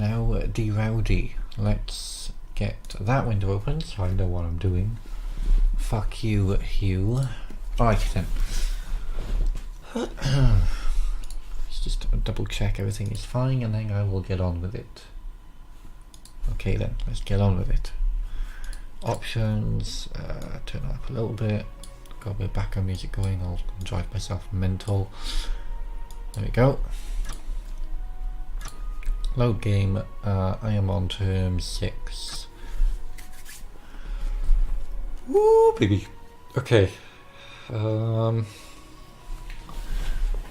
now de-rowdy. Let's get that window open so I know what I'm doing. Fuck you, Hugh. Right then. Let's just double check everything is fine and then I will get on with it. Okay then, let's get on with it. Options, turn it up a little bit. Got a bit of background music going, I'll drive myself mental. There we go. Load game, I am on term 6. Woo, baby. Okay.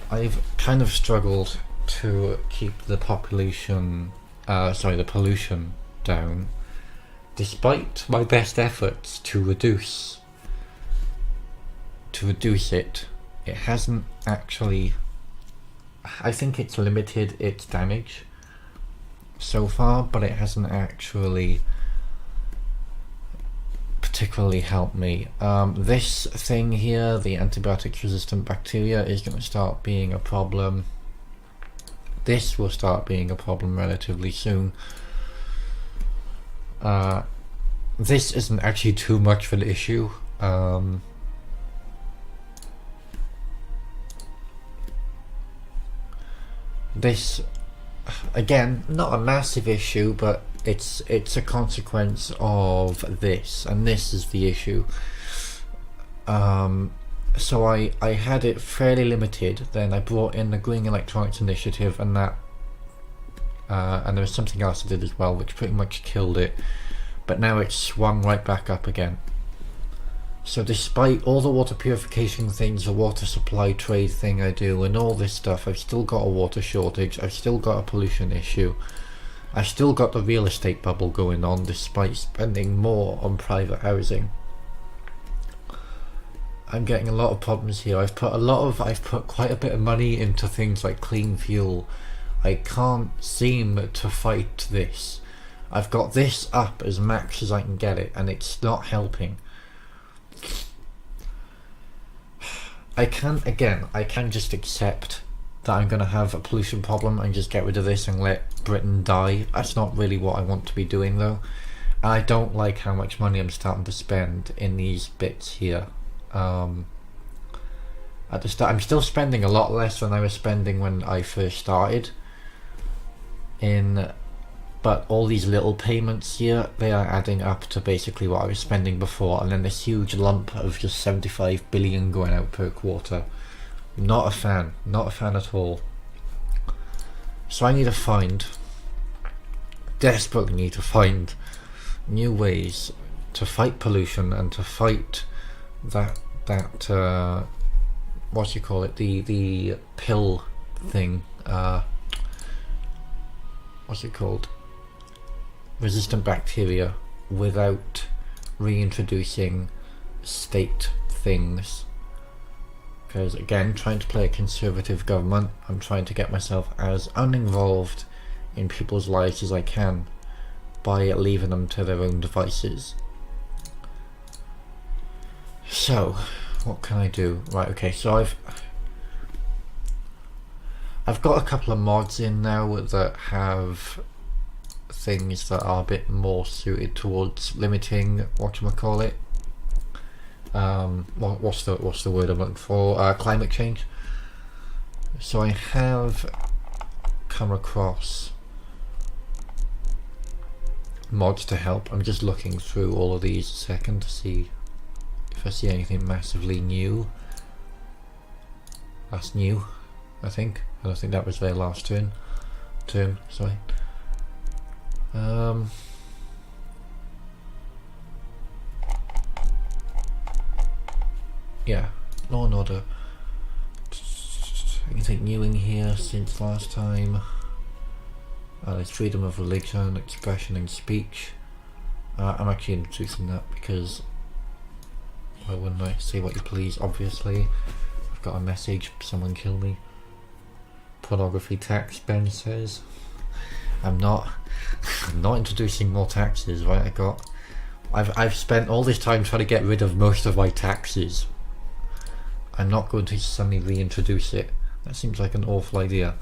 I've kind of struggled to keep the population, the pollution down, despite my best efforts to reduce it. It hasn't actually. I think it's limited its damage so far, but it hasn't actually particularly helped me. This thing here, the antibiotic resistant bacteria, is going to start being a problem. This will start being a problem relatively soon. This isn't actually too much of an issue. This, again, not a massive issue, but it's a consequence of this, and this is the issue. So I had it fairly limited, then I brought in the Green Electronics Initiative, and that and there was something else I did as well which pretty much killed it, but now it's swung right back up again. So despite all the water purification things, the water supply trade thing I do and all this stuff, I've still got a water shortage, I've still got a pollution issue, I've still got the real estate bubble going on despite spending more on private housing. I'm getting a lot of problems here. I've put quite a bit of money into things like clean fuel. I can't seem to fight this. I've got this up as max as I can get it and it's not helping. I can just accept that I'm going to have a pollution problem and just get rid of this and let Britain die. That's not really what I want to be doing though. I don't like how much money I'm starting to spend in these bits here. At the start, I'm still spending a lot less than I was spending when I first started. But all these little payments here, they are adding up to basically what I was spending before, and then this huge lump of just 75 billion going out per quarter. Not a fan at all. So I desperately need to find new ways to fight pollution and to fight that what you call it, the pill thing, what's it called, resistant bacteria, without reintroducing state things. Because again, trying to play a conservative government, I'm trying to get myself as uninvolved in people's lives as I can by leaving them to their own devices. So, what can I do? Right, okay, so I've got a couple of mods in now that have things that are a bit more suited towards limiting whatchamacallit. What's the word I'm looking for? Climate change. So I have come across mods to help. I'm just looking through all of these a second to see if I see anything massively new. That's new, I think. I don't think that was their last term, sorry. Yeah, Law and Order. Anything new in here since last time? There's freedom of religion, expression and speech. I'm actually introducing that because why wouldn't I? Say what you please, obviously. I've got a message, someone kill me. Pornography tax, Ben says. I'm not introducing more taxes, right? I've spent all this time trying to get rid of most of my taxes. I'm not going to suddenly reintroduce it. That seems like an awful idea.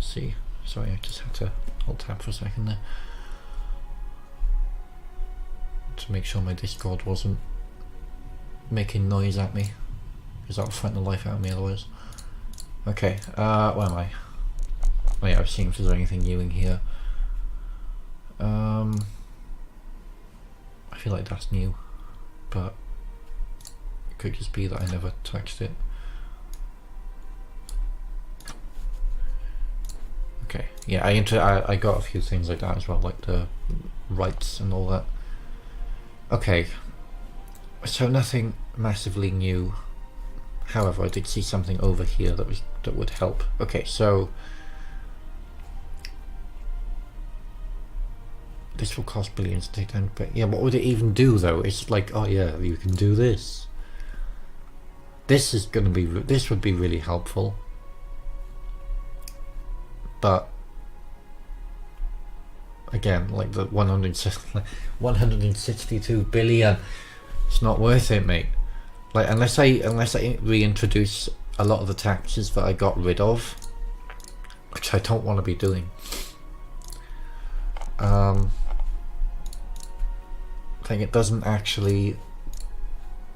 See, sorry, I just had to hold tab for a second there to make sure my Discord wasn't making noise at me, because that would frighten the life out of me otherwise. Okay, where am I? Oh yeah, I was seeing if there's anything new in here. I feel like that's new, but it could just be that I never touched it. Okay, yeah, I got a few things like that as well, like the rights and all that. Okay, so nothing massively new. However, I did see something over here that would help. Okay, so this will cost billions to take down, but yeah, what would it even do though? It's like, oh yeah, you can do this. This is gonna be, this would be really helpful. But again, like the 162 billion, it's not worth it, mate. Like unless I reintroduce a lot of the taxes that I got rid of, which I don't want to be doing. I think it doesn't actually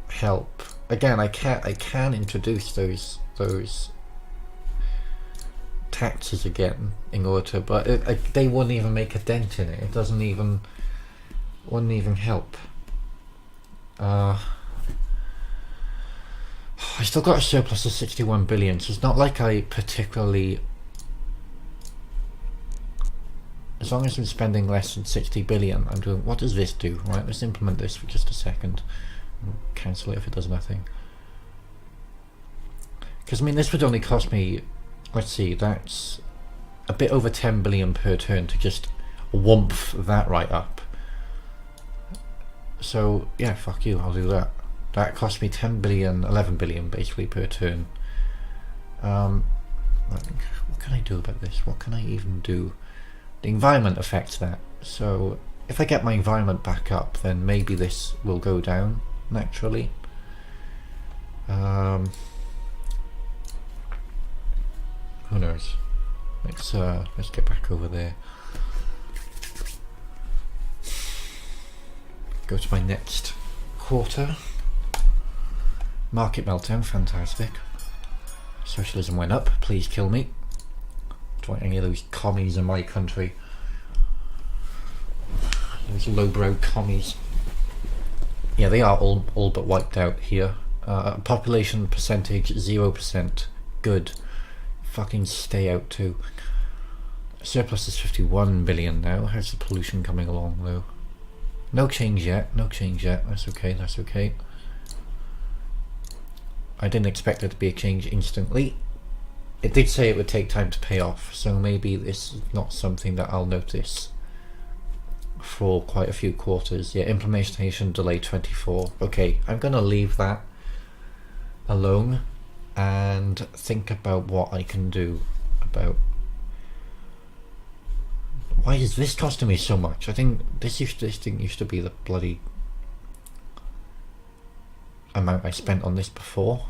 help. Again, I can introduce those taxes again in order to, but they wouldn't even make a dent in it. It wouldn't even help. I still got a surplus of 61 billion, so it's not like I particularly, as long as I'm spending less than 60 billion, I'm doing, what does this do? Right, let's implement this for just a second. Cancel it if it does nothing. Because I mean, this would only cost me, let's see, that's a bit over 10 billion per turn to just whomp that right up. So yeah, fuck you, I'll do that. That cost me 10 billion, 11 billion basically per turn. What can I do about this? What can I even do? The environment affects that. So if I get my environment back up, then maybe this will go down naturally. Who knows? Let's get back over there. Go to my next quarter. Market meltdown, fantastic. Socialism went up, please kill me. Don't want any of those commies in my country. Those lowbrow commies. Yeah, they are all but wiped out here. Population percentage 0%. Good. Fucking stay out too. Surplus is 51 billion now. How's the pollution coming along though? No change yet. No change yet. That's okay. That's okay. I didn't expect there to be a change instantly. It did say it would take time to pay off, so maybe this is not something that I'll notice for quite a few quarters. Yeah, implementation delay 24. Okay, I'm gonna leave that alone and think about what I can do about. Why is this costing me so much? I think this thing used to be the bloody amount I spent on this before.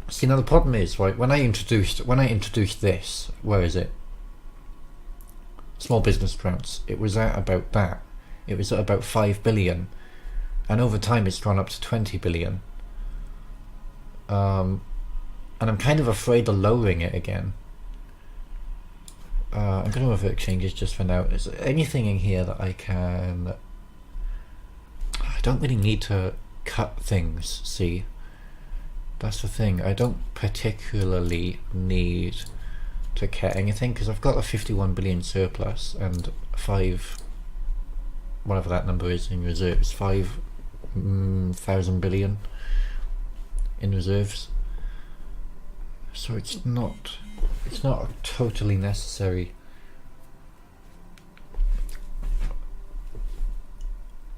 See, now the problem is, right, when I introduced this, where is it? Small business grants, it was at about that. It was at about 5 billion, and over time it's gone up to 20 billion. And I'm kind of afraid of lowering it again. I'm going to revert changes just for now. Is there anything in here that I can... I don't really need to cut things, see? That's the thing, I don't particularly need to cut anything because I've got a 51 billion surplus and 5, whatever that number is in reserves, 5,000 billion in reserves. So it's not totally necessary.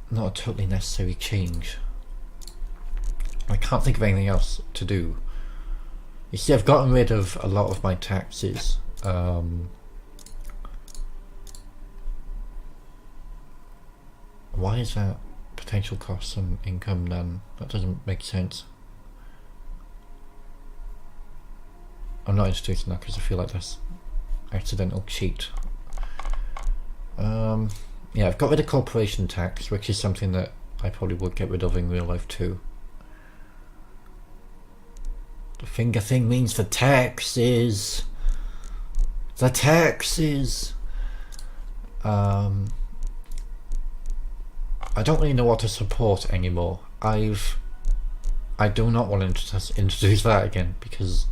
Not a totally necessary change. I can't think of anything else to do. You see, I've gotten rid of a lot of my taxes. Why is that potential costs and income, then that doesn't make sense. I'm not introducing that because I feel like that's accidental cheat. Yeah, I've got rid of corporation tax, which is something that I probably would get rid of in real life too. The finger thing means the taxes. The taxes. I don't really know what to support anymore. I do not want to introduce that again, because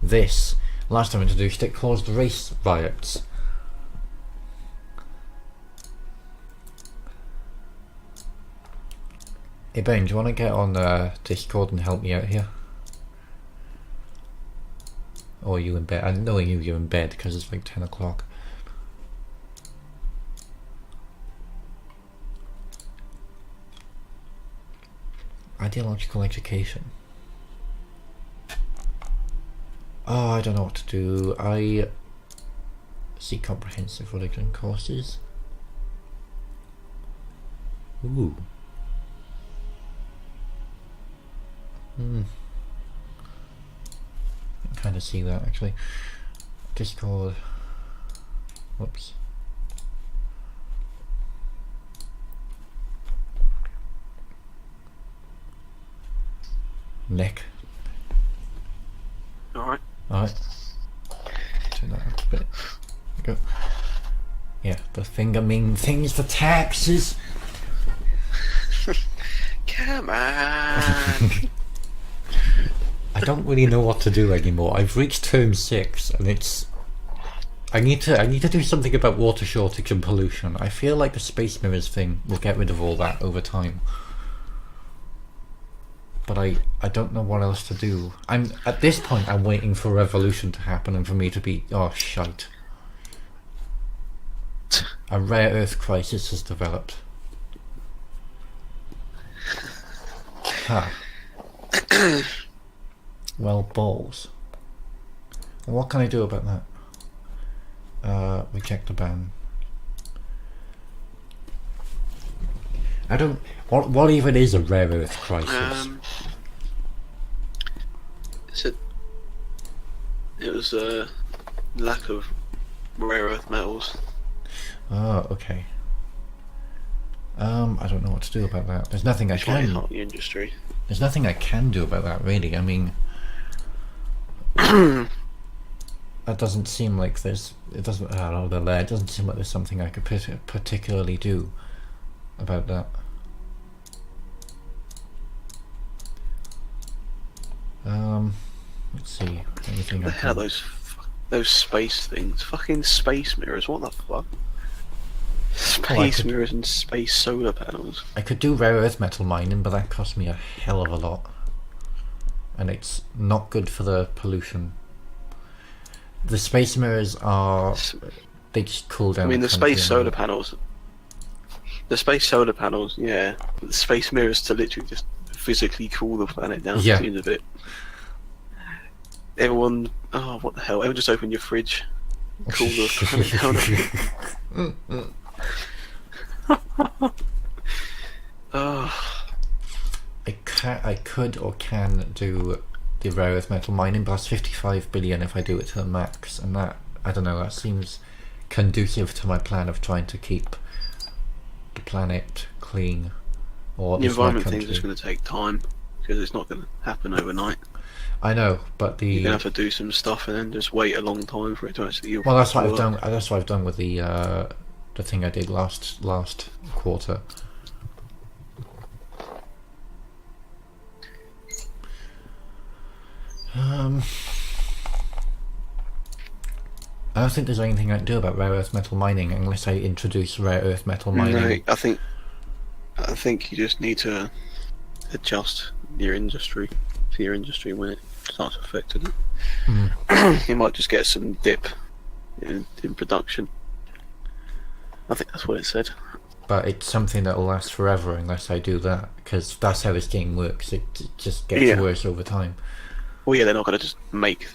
this, last time I introduced it, caused race riots. Hey Ben, do you want to get on Discord and help me out here? Or are you in bed? I know you're in bed because it's like 10 o'clock. Ideological education. Oh, I don't know what to do. I see comprehensive religion courses. Ooh. I kind of see that actually. Discord. Whoops. Nick. Alright. Alright. Turn that up a bit. Go. Yeah, the finger mean things for taxes. Come on. I don't really know what to do anymore. I've reached term 6 and it's I need to do something about water shortage and pollution. I feel like the space mirrors thing will get rid of all that over time. But I don't know what else to do. At this point I'm waiting for a revolution to happen and for me to be shite. A rare earth crisis has developed. Ha. Well, balls. What can I do about that? Reject the ban. I don't. What even is a rare earth crisis? It was a lack of rare earth metals. Oh, okay. I don't know what to do about that. There's nothing I can. Not the industry. There's nothing I can do about that, really. I mean, that doesn't seem like there's. It doesn't. I don't know. It doesn't seem like there's something I could particularly do about that. Let's see. Anything What the hell are those space things? Fucking space mirrors. What the fuck? Space mirrors and space solar panels. I could do rare earth metal mining, but that cost me a hell of a lot, and it's not good for the pollution. The space mirrors are they just cool down. I mean, the space solar panels. The space solar panels, yeah. But the space mirrors to literally just physically cool the planet down. Yeah. Seems a bit. Everyone, what the hell? Everyone just open your fridge, cool the planet down. I could or can do the rare earth metal mining, but that's 55 billion if I do it to the max, and that, I don't know, that seems conducive to my plan of trying to keep the planet clean. Or the environment thing is just going to take time, because it's not going to happen overnight. I know, but you're going to have to do some stuff and then just wait a long time for it to actually. Well, that's what I've done. That's what I've done with the thing I did last quarter. I don't think there's anything I can do about rare earth metal mining unless I introduce rare earth metal mining. No, I think you just need to adjust your industry for your industry when it starts affecting it. You might just get some dip in production. I think that's what it said. But it's something that will last forever unless I do that, because that's how this game works. It just gets worse over time. Well, yeah, they're not going to just make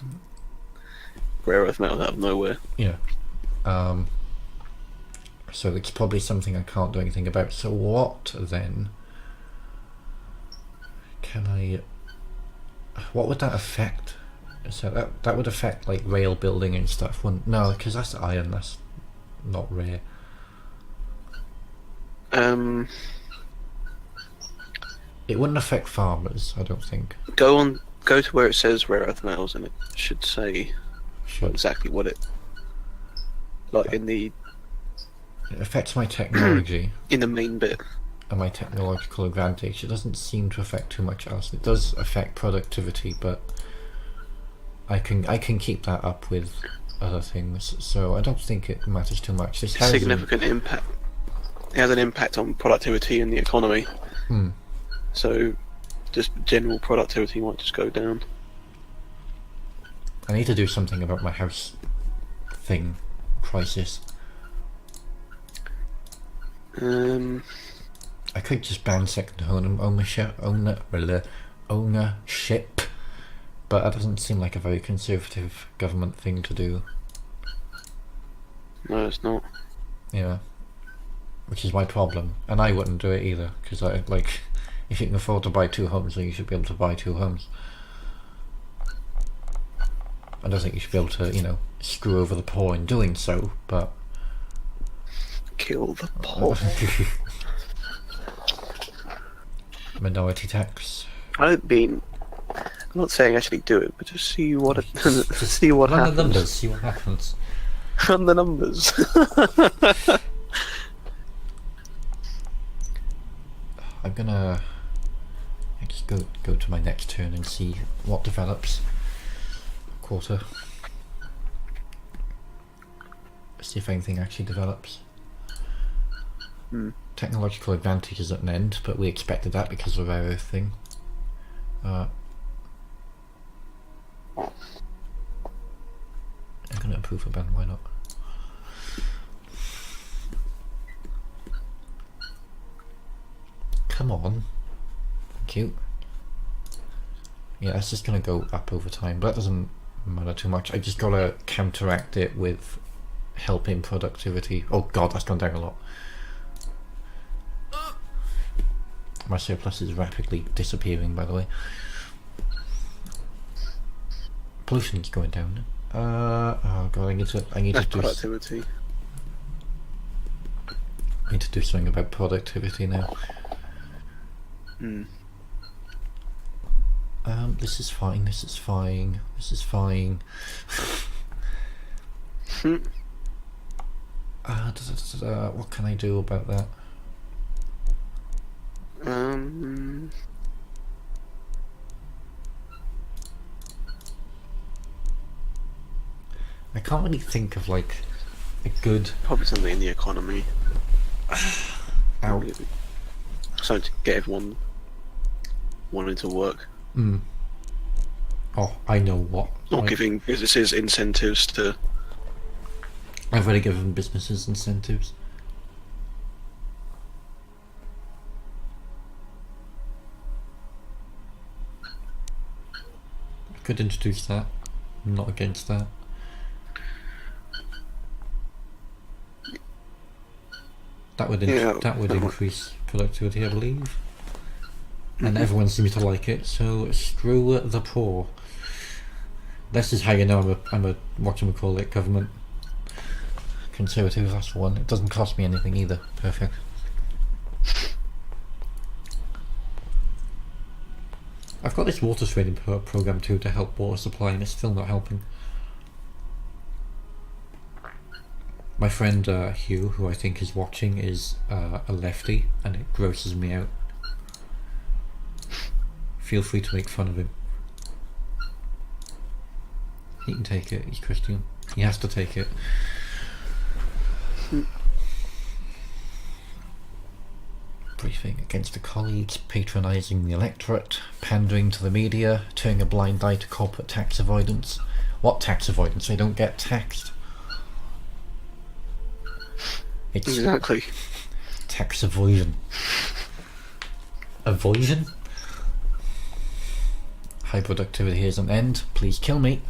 rare earth metals out of nowhere. Yeah. So it's probably something I can't do anything about. So what then can I? What would that affect? So that would affect like rail building and stuff. Wouldn't? No, because that's iron. That's not rare. It wouldn't affect farmers, I don't think. Go to where it says rare earth metals, and it should say exactly what it. Like in the. It affects my technology. In the main bit. And my technological advantage. It doesn't seem to affect too much else. It does affect productivity, but I can keep that up with other things. So I don't think it matters too much. This has significant impact. It has an impact on productivity and the economy. So, just general productivity might just go down. I need to do something about my house thing crisis. I could just ban second-hand ownership, but that doesn't seem like a very conservative government thing to do. No, it's not. Yeah, which is my problem, and I wouldn't do it either, because I like, if you can afford to buy 2 homes, then you should be able to buy 2 homes. I don't think you should be able to, you know, screw over the poor in doing so, but kill the poor. Minority tax. I'm not saying actually do it, but just see what it, see what happens. Run the numbers, see what happens. Run the numbers. I'm gonna just go to my next turn and see what develops. Quarter. See if anything actually develops. Technological advantage is at an end, but we expected that because of our Earth thing. I'm gonna improve a band, why not? Come on. Thank you. Yeah, it's just gonna go up over time, but that doesn't matter too much. I just gotta counteract it with helping productivity. Oh god, that's gone down a lot. My surplus is rapidly disappearing, by the way. Pollution's going down. Oh god, I need to do productivity. I need to do something about productivity now. This is fine. This is fine. This is fine. What can I do about that? I can't really think of like a good. Probably something in the economy. Ow. Something to get everyone wanting to work. Oh, I know what. Or giving businesses incentives to. I've already given businesses incentives. I could introduce that. I'm not against that. That would increase productivity, I believe. And everyone seems to like it, so screw the poor. This is how you know I'm a whatchamacallit government conservative, that's one. It doesn't cost me anything either. Perfect. I've got this water trading program too to help water supply, and it's still not helping. My friend Hugh, who I think is watching, is a lefty, and it grosses me out. Feel free to make fun of him. He can take it, he's Christian. He has to take it. Briefing against the colleagues, patronising the electorate, pandering to the media, turning a blind eye to corporate tax avoidance. What tax avoidance? They don't get taxed. It's exactly. Tax avoidance. Avoidance? High productivity is an end. Please kill me.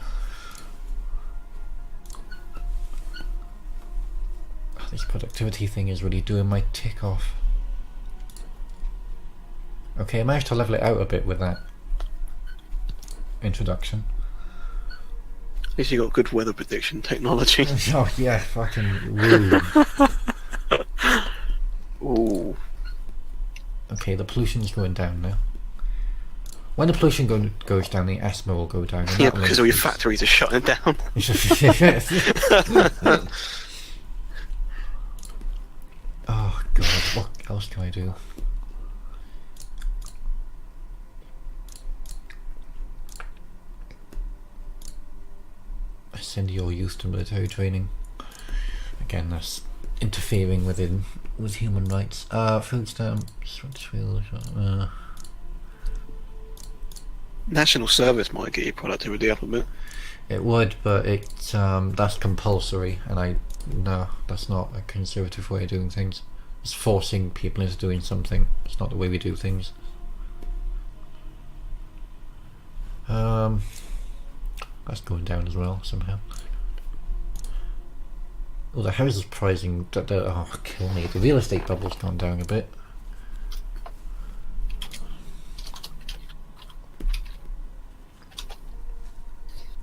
This productivity thing is really doing my tick off. Okay, I managed to level it out a bit with that introduction. At least you got good weather prediction technology. Oh yeah, fucking woo. Ooh. Okay, the pollution's going down now. When the pollution goes down, the asthma will go down. And Yeah, that because all your links- factories are shutting down. Oh god, what else can I do? Send your youth to military training. Again, that's interfering with human rights. Food stamps. National service might get your productivity up a bit. It would, but it's that's compulsory, and no, that's not a conservative way of doing things. It's forcing people into doing something. It's not the way we do things. That's going down as well somehow. Oh, the house is pricing. Oh, kill me! The real estate bubble's gone down a bit.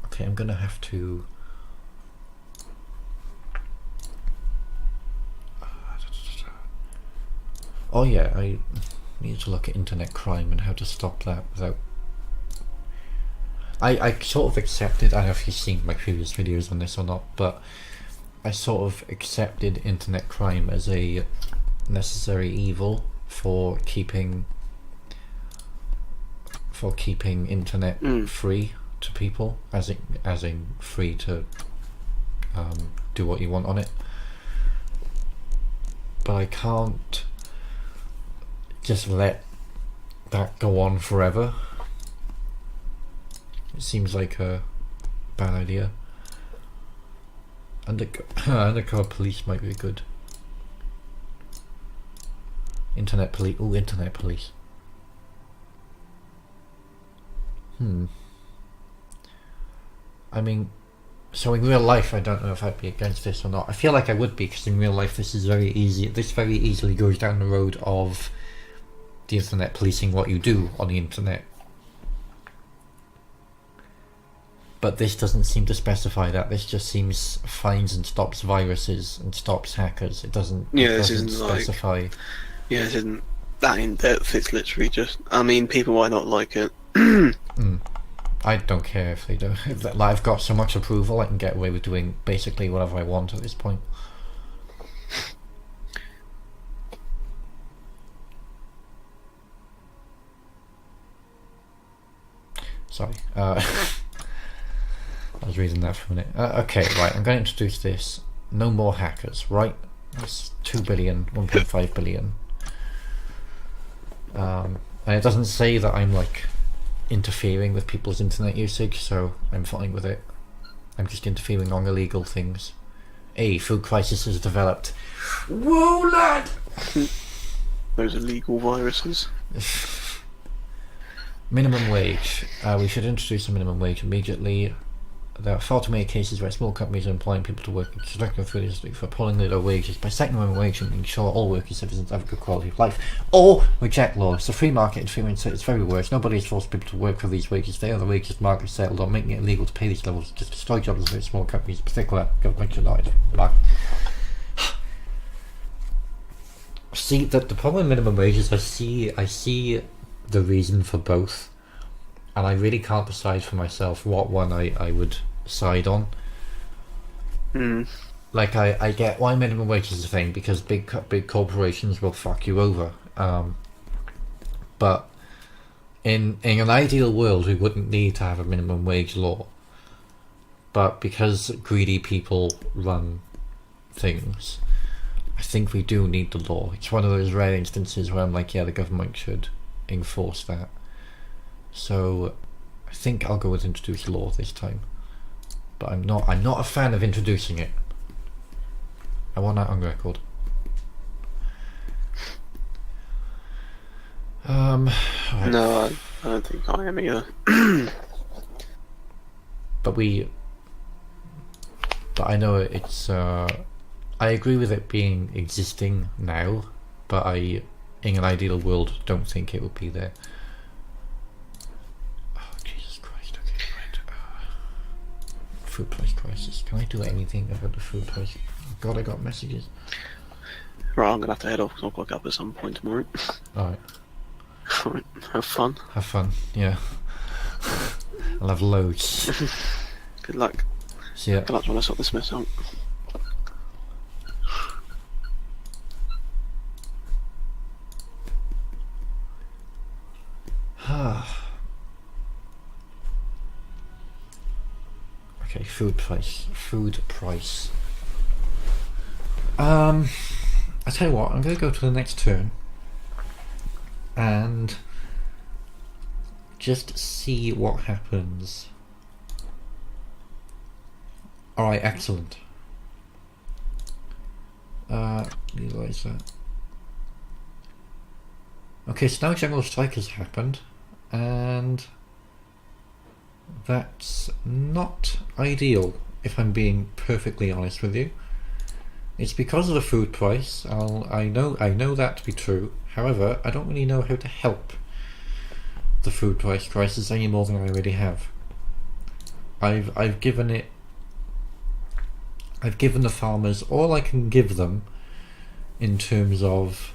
Okay, I'm gonna have to. Oh yeah, I need to look at internet crime and how to stop that without. I sort of accepted. I don't know if you've seen my previous videos on this or not, but I sort of accepted internet crime as a necessary evil for keeping internet free to people, as in free to do what you want on it. But I can't just let that go on forever. It seems like a bad idea. Undercover police might be good. Internet police. Oh, internet police. I mean, so in real life, I don't know if I'd be against this or not. I feel like I would be, because in real life, this is very easy. This very easily goes down the road of the internet policing what you do on the internet. But this doesn't seem to specify that. This just seems finds and stops viruses and stops hackers. It doesn't. Yeah, it this doesn't isn't specify. Yeah, this isn't that in depth. It's literally just. I mean, people might not like it. I don't care if they do. I've got so much approval, I can get away with doing basically whatever I want at this point. Sorry. I was reading that for a minute. Okay, right, I'm going to introduce this. No more hackers, right? That's 2 billion, 1.5 billion. And it doesn't say that I'm like interfering with people's internet usage, so I'm fine with it. I'm just interfering on illegal things. Food crisis has developed. Whoa, lad! Those illegal viruses. Minimum wage. We should introduce a minimum wage immediately. There are far too many cases where small companies are employing people to work in construction food industry for appallingly low wages. By setting minimum wage and ensure all working citizens have a good quality of life, or reject laws. The free market interference at its very worst. Nobody is forced people to work for these wages. They are the wages market settled on, making it illegal to pay these levels. Just destroy jobs in small companies, in particular government united. See, the problem with minimum wages, I see the reason for both, and I really can't decide for myself what one I would side on. Like I get why minimum wage is a thing, because big corporations will fuck you over. But in an ideal world, we wouldn't need to have a minimum wage law. But because greedy people run things, I think we do need the law. It's one of those rare instances where I'm like, yeah, the government should enforce that. So I think I'll go with introduce law this time. But I'm not a fan of introducing it. I want that on record. Right. No, I don't think I am either. But I know it's I agree with it being existing now, but I in an ideal world, don't think it would be there. Oh, Jesus Christ, okay, right. Food price crisis. Can I do anything about the food price? Oh, God, I got messages. Right, I'm gonna have to head off because I'll clock up at some point tomorrow. Alright. Alright, have fun. Have fun, yeah. I'll have loads. Good luck. See ya. Good luck when I sort this mess out. Okay, food price. Food price. I tell you what, I'm going to go to the next turn and just see what happens. Alright, excellent. Realize that. Okay, so now General Strike has happened, and that's not ideal, if I'm being perfectly honest with you. It's because of the food price. I know that to be true. However, I don't really know how to help the food price crisis any more than I already have. I've given the farmers all I can give them in terms of.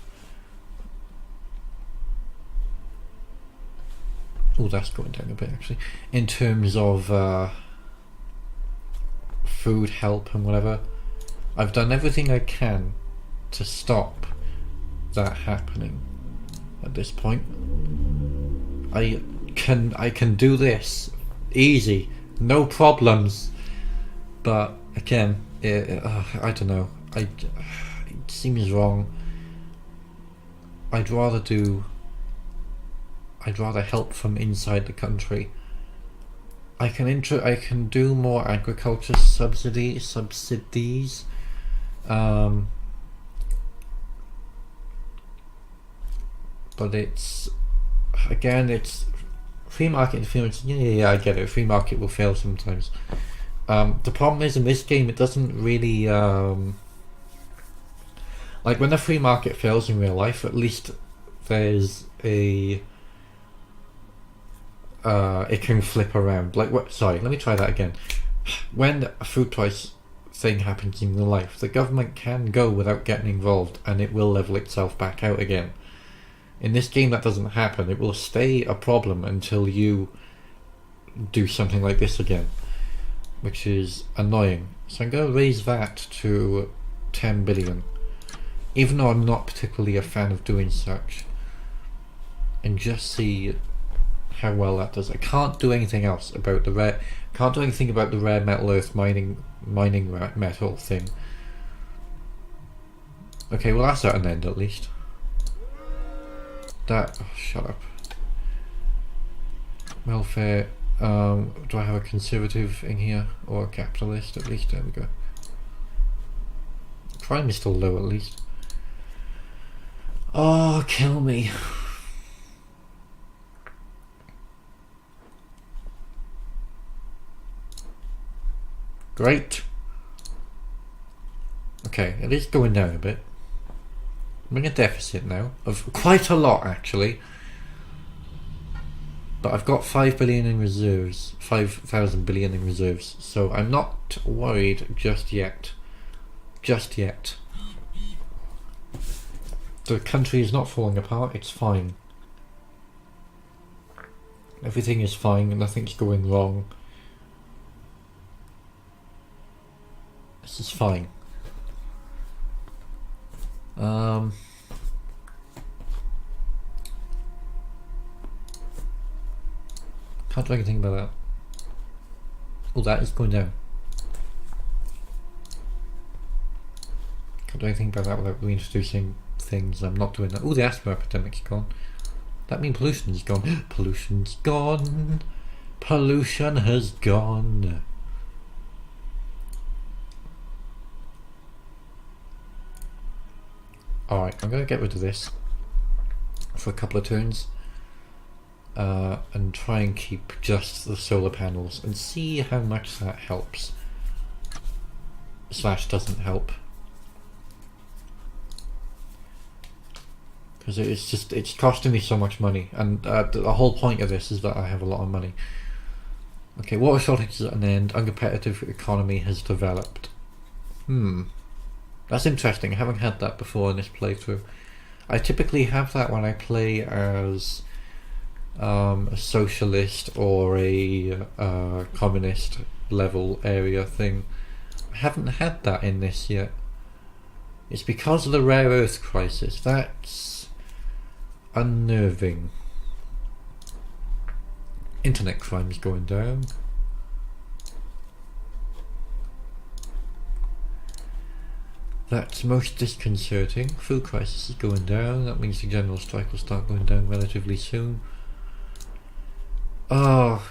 Oh, that's going down a bit actually. In terms of food help and whatever. I've done everything I can to stop that happening at this point. I can do this easy, no problems. But again, I don't know. It seems wrong. I'd rather help from inside the country. I can do more agriculture subsidies. But it's free market interference. Yeah, I get it. Free market will fail sometimes. The problem is in this game, it doesn't really like when the free market fails in real life. At least there's a it can flip around. Like what? Sorry, let me try that again. When a food price thing happens in real life, the government can go without getting involved, and it will level itself back out again. In this game, that doesn't happen. It will stay a problem until you do something like this again, which is annoying. So I'm going to raise that to 10 billion, even though I'm not particularly a fan of doing such, and just see how well that does. I can't do anything else about the rare. Can't do anything about the rare metal earth mining metal thing. Okay, well that's at an end at least. That. Oh, shut up. Welfare. Do I have a conservative in here or a capitalist? At least there we go. Crime is still low at least. Oh, kill me. Great. Okay, it is going down a bit. I'm in a deficit now of quite a lot actually. But I've got 5 billion in reserves, 5,000 billion in reserves, so I'm not worried just yet. Just yet. The country is not falling apart, it's fine. Everything is fine, nothing's going wrong. This is fine. Can't do anything about that. Oh, that is going down. Can't do anything about that without reintroducing things. I'm not doing that. Oh, the asthma epidemic's gone. That means pollution's gone. Pollution's gone. Pollution has gone. Alright, I'm going to get rid of this for a couple of turns and try and keep just the solar panels and see how much that helps / doesn't help. because it's costing me so much money, and the whole point of this is that I have a lot of money. Okay, water shortage is at an end. Uncompetitive economy has developed. That's interesting. I haven't had that before in this playthrough. I typically have that when I play as a socialist or a communist level area thing. I haven't had that in this yet. It's because of the rare earth crisis. That's unnerving. Internet crime's going down. That's most disconcerting. Food crisis is going down. That means the general strike will start going down relatively soon. Oh.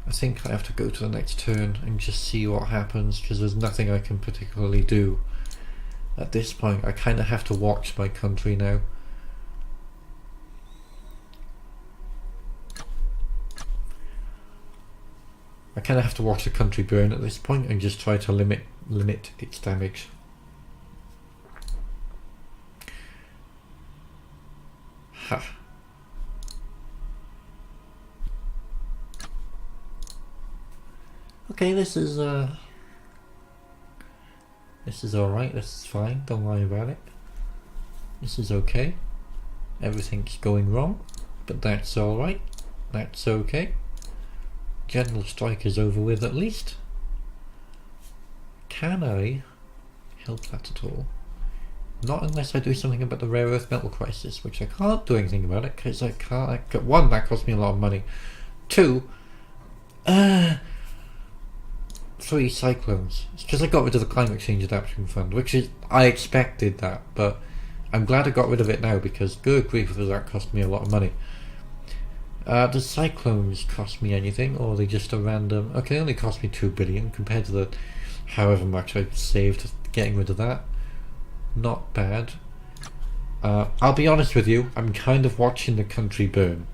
I think I have to go to the next turn and just see what happens, because there's nothing I can particularly do at this point. I kind of have to watch my country now. I kind of have to watch the country burn at this point and just try to limit its damage. Ha. Okay, this is alright, this is fine, don't worry about it. This is okay. Everything's going wrong, but that's alright. That's okay. General strike is over with at least. Can I help that at all? Not unless I do something about the rare earth metal crisis, which I can't do anything about it because I can't. One, that cost me a lot of money. Two, 3 cyclones. It's because I got rid of the climate change adaptation fund, which is, I expected that, but I'm glad I got rid of it now because good grief, does that cost me a lot of money. Does cyclones cost me anything, or are they just a random? Okay, only cost me 2 billion compared to the however much I saved getting rid of that. Not bad. I'll be honest with you, I'm kind of watching the country burn.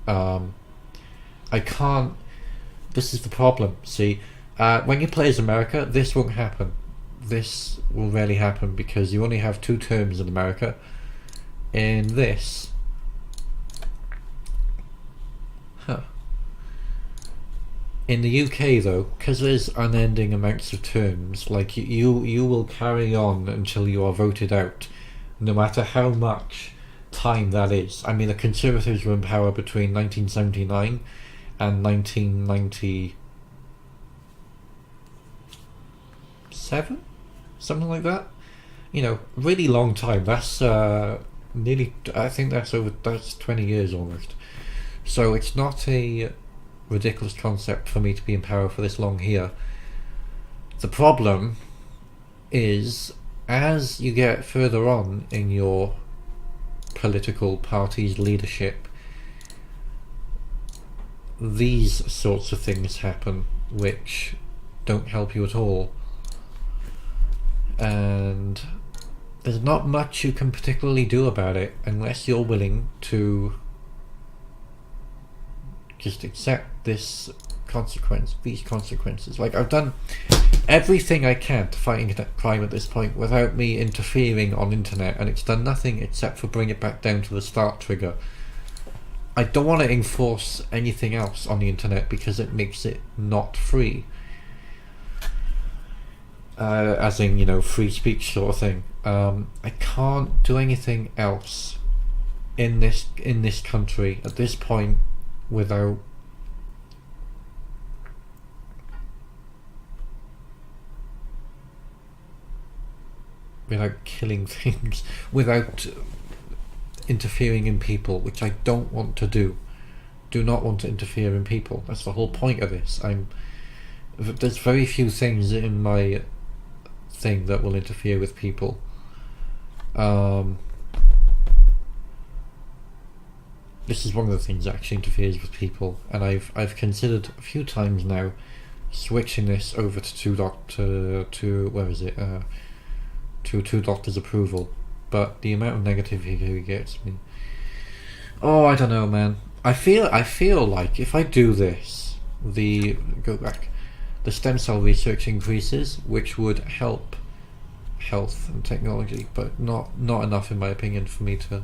I can't. This is the problem. See, when you play as America, this won't happen. This will rarely happen because you only have 2 terms in America. In this. In the UK though, because there's unending amounts of terms, like you will carry on until you are voted out, no matter how much time that is. I mean, the Conservatives were in power between 1979 and 1997, something like that. You know, really long time. That's nearly. I think that's 20 years almost. So it's not a ridiculous concept for me to be in power for this long here. The problem is, as you get further on in your political party's leadership, these sorts of things happen which don't help you at all, and there's not much you can particularly do about it unless you're willing to just accept these consequences. Like, I've done everything I can to fight internet crime at this point without me interfering on internet, and it's done nothing except for bring it back down to the start trigger. I don't want to enforce anything else on the internet because it makes it not free. As in, you know, free speech sort of thing. I can't do anything else in this country at this point without killing things, without interfering in people, which I don't want to do. Do not want to interfere in people. That's the whole point of this. There's very few things in my thing that will interfere with people. This is one of the things that actually interferes with people, and I've considered a few times now switching this over to two doctors' approval, but the amount of negativity he gets me. Oh, I don't know, man. I feel like if I do this, go back. the stem cell research increases, which would help health and technology, but not enough in my opinion for me to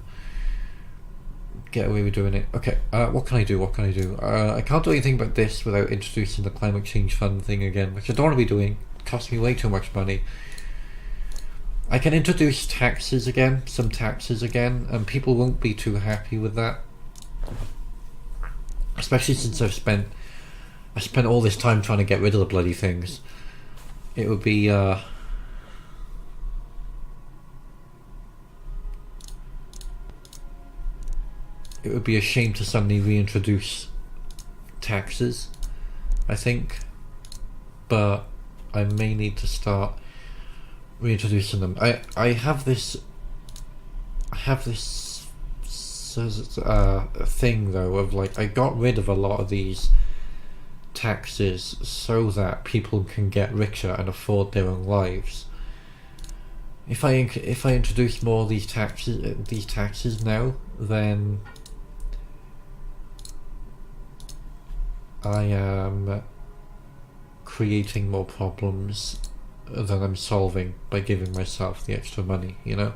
get away with doing it. Okay, what can I do? I can't do anything about this without introducing the climate change fund thing again, which I don't want to be doing. It costs me way too much money. I can introduce taxes again, some taxes again, and people won't be too happy with that. Especially since I spent all this time trying to get rid of the bloody things. It would be it would be a shame to suddenly reintroduce taxes, I think. But I may need to start reintroducing them. I have this thing though of like, I got rid of a lot of these taxes so that people can get richer and afford their own lives. If I introduce more of these taxes now, then I am creating more problems than I'm solving by giving myself the extra money, you know?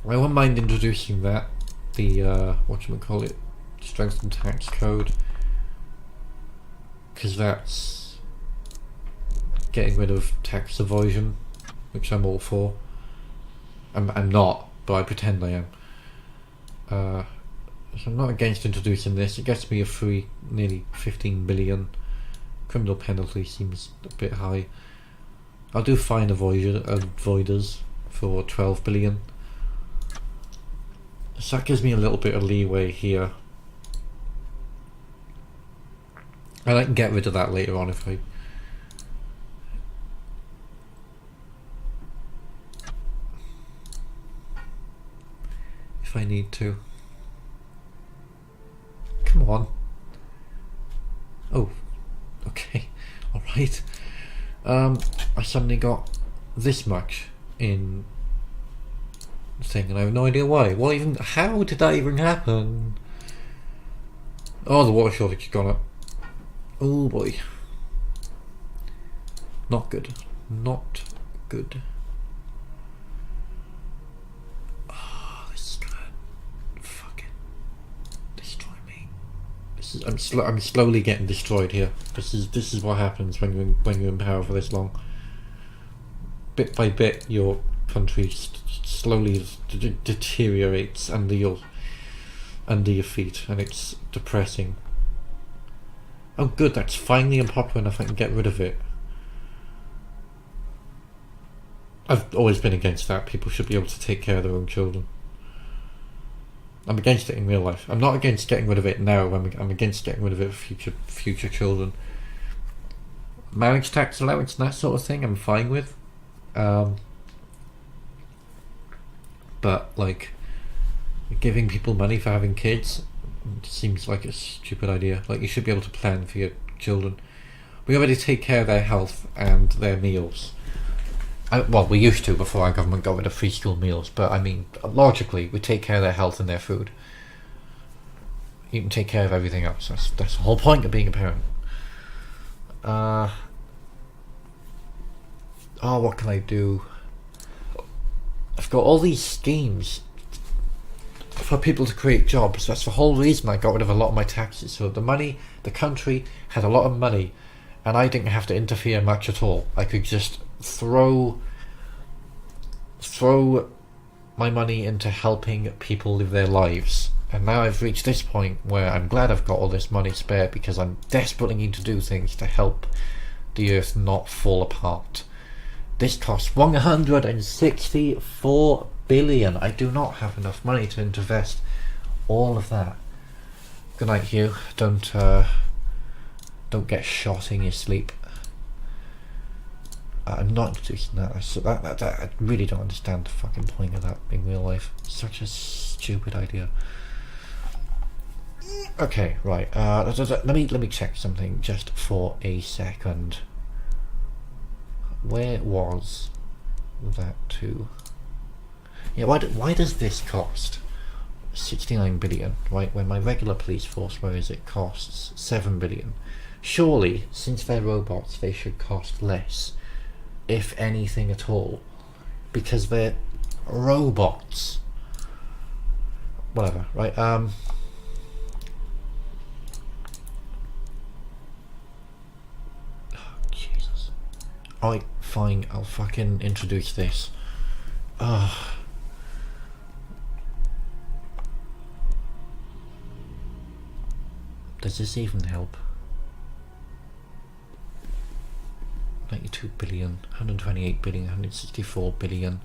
I wouldn't mind introducing that, the whatchamacallit, strengthened tax code, because that's getting rid of tax evasion, which I'm all for. I'm not, but I pretend I am. So I'm not against introducing this. It gets me a free nearly 15 billion. Criminal penalty seems a bit high. I'll do fine avoiders for 12 billion. So that gives me a little bit of leeway here. And I can get rid of that later on if I need to. Come on. Oh, okay. Alright. I suddenly got this much in thing and I have no idea why. How did that even happen? Oh, the water shortage has gone up. Oh boy. Not good. Oh, this is gonna fucking destroy me. I'm slowly getting destroyed here. This is what happens when you're in power for this long. Bit by bit, your country slowly deteriorates under your feet, and it's depressing. Oh good, that's finally unpopular enough I can get rid of it. I've always been against that. People should be able to take care of their own children. I'm against it in real life. I'm not against getting rid of it now. I'm against getting rid of it for future children. Marriage tax allowance and that sort of thing I'm fine with. But like giving people money for having kids seems like a stupid idea. Like, you should be able to plan for your children. We already take care of their health and their meals. Well, we used to before our government got rid of free school meals, but I mean, logically, we take care of their health and their food. You can take care of everything else. That's the whole point of being a parent. Oh, what can I do? I've got all these schemes for people to create jobs. That's the whole reason I got rid of a lot of my taxes. So the country had a lot of money, and I didn't have to interfere much at all. I could just throw my money into helping people live their lives. And now I've reached this point where I'm glad I've got all this money spare, because I'm desperately need to do things to help the earth not fall apart. This costs 164 billion. I do not have enough money to invest all of that. Good night, Hugh. Don't get shot in your sleep. I'm not introducing that. I really don't understand the fucking point of that in real life. Such a stupid idea. Okay, right. Let me check something just for a second. Where was that to? Yeah, why does this cost 69 billion, right? When my regular police force, where is it, costs 7 billion. Surely, since they're robots, they should cost less, if anything at all, because they're robots. Whatever, right? Oh, Jesus. Alright, fine, I'll fucking introduce this. Does this even help? 92 billion, 128 billion, 164 billion.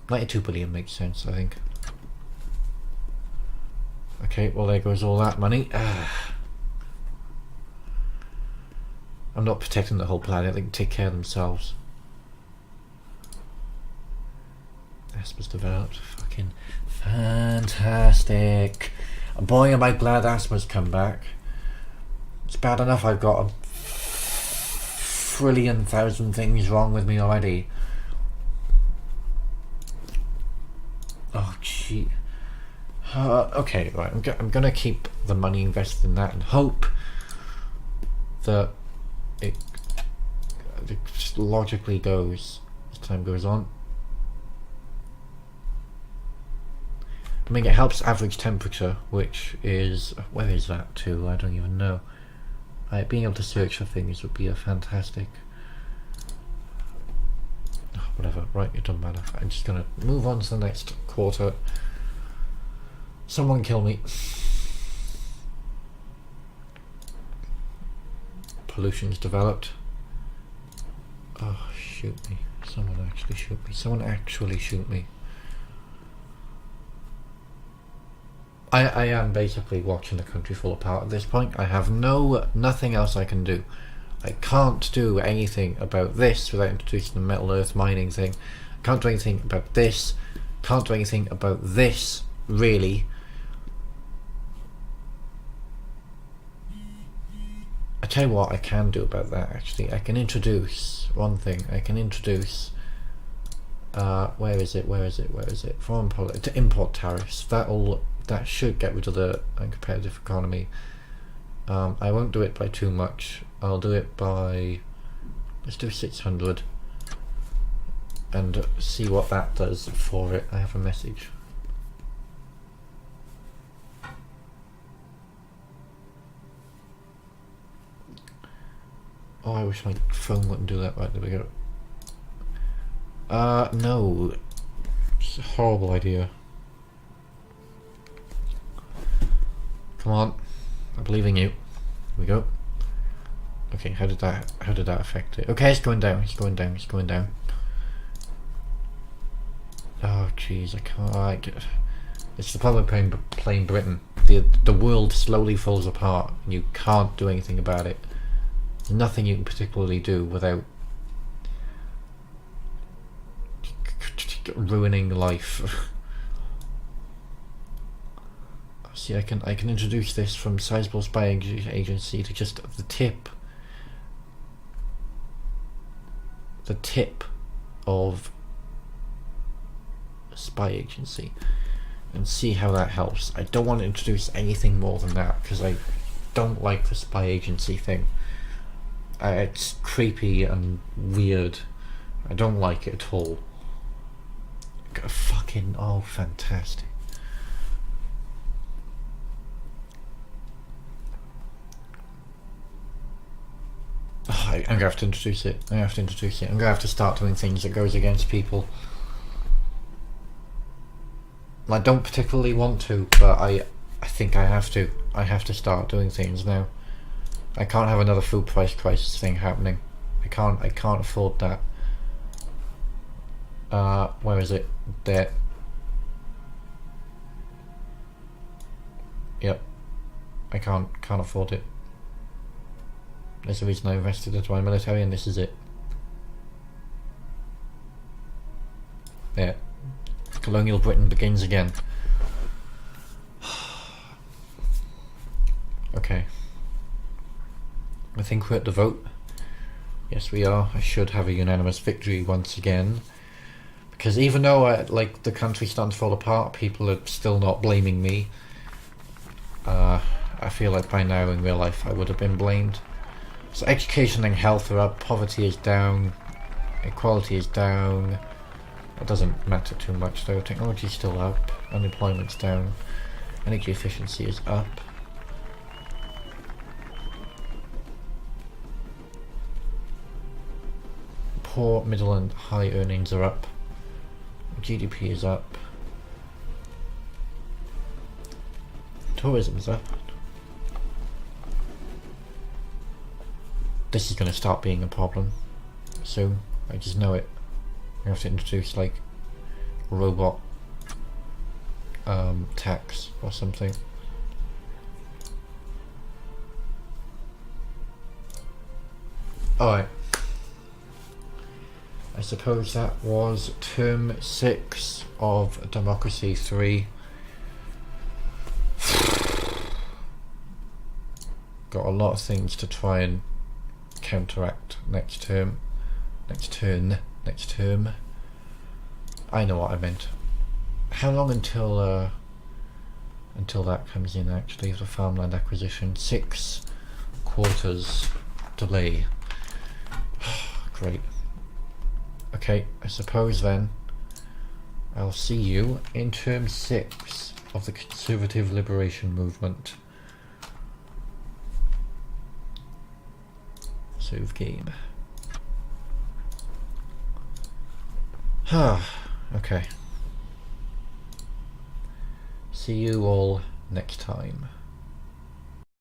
92 billion makes sense, I think. Okay, well there goes all that money. I'm not protecting the whole planet, they can take care of themselves. Asper's developed, fucking fantastic. Boy am I glad asthma's come back. It's bad enough I've got a trillion thousand things wrong with me already. Oh gee. Okay, right, I'm gonna keep the money invested in that and hope that it just logically goes as time goes on. I mean, it helps average temperature, which is, where is that to? I don't even know. Being able to search for things would be a fantastic. Oh, whatever, right, it doesn't matter. I'm just gonna move on to the next quarter. Someone kill me. Pollution's developed. Oh, shoot me. Someone actually shoot me. Someone actually shoot me. I am basically watching the country fall apart at this point. I have nothing else I can do. I can't do anything about this without introducing the metal earth mining thing. I can't do anything about this. Can't do anything about this, really. I tell you what I can do about that, actually. I can introduce one thing. I can introduce where is it? Foreign policy, import tariffs. That should get rid of the uncompetitive economy. I won't do it by too much. I'll do it by, let's do 600 and see what that does for it. I have a message. Oh, I wish my phone wouldn't do that. Right, there we go. No. It's a horrible idea. Come on, I believe in you. Here we go. Okay, how did that affect it? Okay, it's going down. Oh jeez, I can't. It's the problem with playing Britain. The world slowly falls apart, and you can't do anything about it. There's nothing you can particularly do without ruining life. See, I can introduce this from sizable spy agency to just the tip of a spy agency and see how that helps. I don't want to introduce anything more than that because I don't like the spy agency thing. It's creepy and weird. I don't like it at all. Fucking, oh, fantastic. Oh, I'm gonna have to introduce it. I'm gonna have to start doing things that goes against people. I don't particularly want to, but I think I have to. I have to start doing things now. I can't have another food price crisis thing happening. I can't afford that. Where is it? There. Yep. I can't afford it. There's a reason I invested into my military, and this is it. There. Colonial Britain begins again. Okay. I think we're at the vote. Yes, we are. I should have a unanimous victory once again. Because even though like the country's starting to fall apart, people are still not blaming me. I feel like by now in real life I would have been blamed. So education and health are up, poverty is down, equality is down. It doesn't matter too much though. Technology is still up, unemployment's down, energy efficiency is up. Poor, middle and high earnings are up. GDP is up. Tourism is up. This is going to start being a problem soon. I just know it. We have to introduce like robot tax or something. Alright. I suppose that was term 6 of Democracy 3. Got a lot of things to try and counteract next term. Next term. I know what I meant. How long until that comes in actually, the farmland acquisition? 6 quarters delay. Great. Okay, I suppose then I'll see you in term 6 of the Conservative Liberation Movement. Save game. Okay. See you all next time.